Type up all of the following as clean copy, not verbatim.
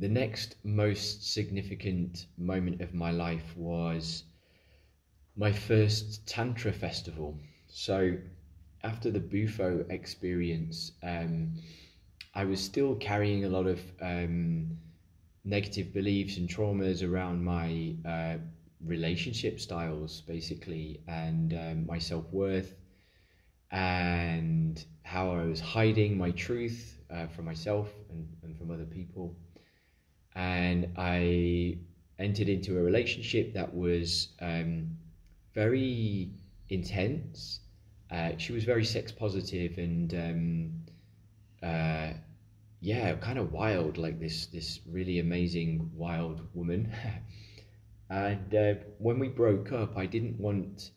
the next most significant moment of my life was my first Tantra Festival. So after the Bufo experience, I was still carrying a lot of negative beliefs and traumas around my relationship styles, basically, and my self-worth, and how I was hiding my truth from myself and from other people. And I entered into a relationship that was very intense. She was very sex positive and yeah, kind of wild, like this really amazing wild woman. And when we broke up, I didn't want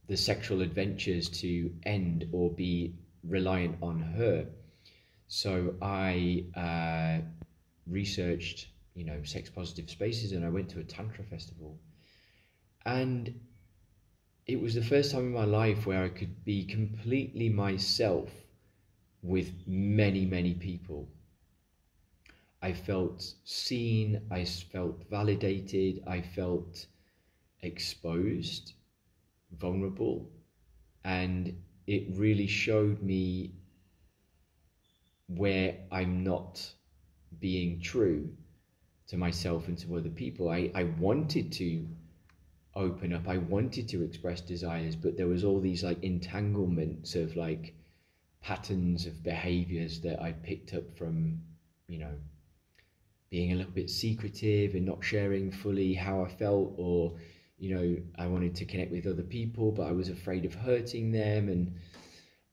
the sexual adventures to end or be reliant on her. So I researched, sex positive spaces, and I went to a Tantra festival. And it was the first time in my life where I could be completely myself with many, many people. I felt seen, I felt validated, I felt exposed, vulnerable, and it really showed me where I'm not being true to myself and to other people. I wanted to open up, I wanted to express desires, but there was all these like entanglements of like patterns of behaviors that I picked up from, being a little bit secretive and not sharing fully how I felt, or I wanted to connect with other people, but I was afraid of hurting them. And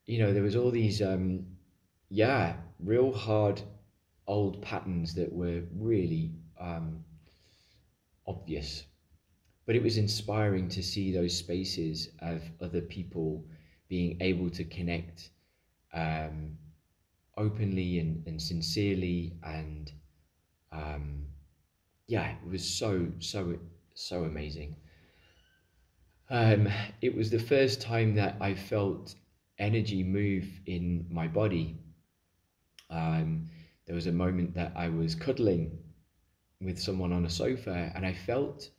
there was all these real hard old patterns that were really obvious. But it was inspiring to see those spaces of other people being able to connect openly and sincerely, and it was so amazing. It was the first time that I felt energy move in my body. There was a moment that I was cuddling with someone on a sofa, and I felt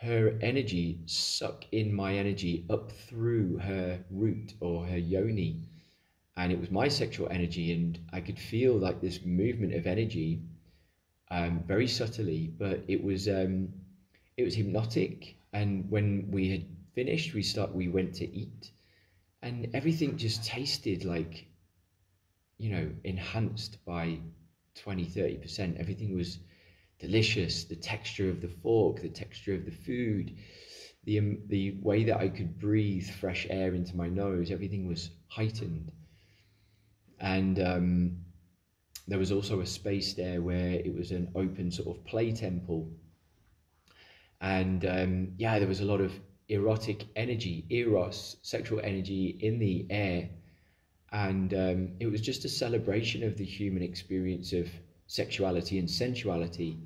her energy suck in my energy up through her root or her yoni. And it was my sexual energy, and I could feel like this movement of energy very subtly, but it was hypnotic. And when we had finished, we went to eat, and everything just tasted like, enhanced by 20-30%. Everything was delicious. The texture of the fork, the texture of the food, the way that I could breathe fresh air into my nose, everything was heightened. And there was also a space there where it was an open sort of play temple. And there was a lot of erotic energy, eros, sexual energy in the air. And it was just a celebration of the human experience of sexuality and sensuality.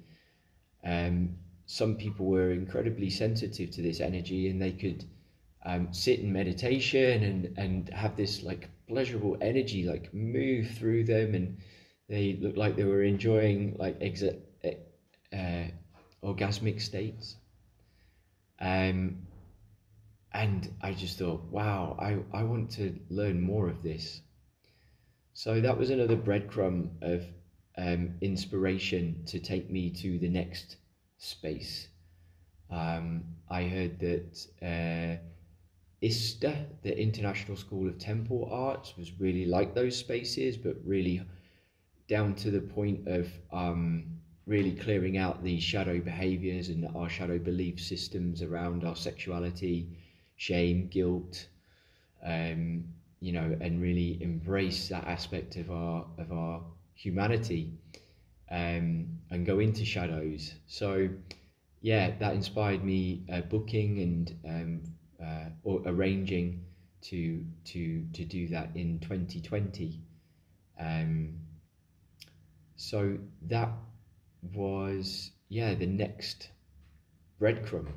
Some people were incredibly sensitive to this energy, and they could sit in meditation and have this like pleasurable energy like move through them, and they looked like they were enjoying like orgasmic states. And I just thought, wow, I want to learn more of this. So that was another breadcrumb of inspiration to take me to the next space. I heard that ISTA, the International School of Temple Arts, was really like those spaces, but really down to the point of really clearing out the shadow behaviors and our shadow belief systems around our sexuality, shame, guilt, and really embrace that aspect of our humanity, and go into shadows. So that inspired me booking and or arranging to do that in 2020. So that was the next breadcrumb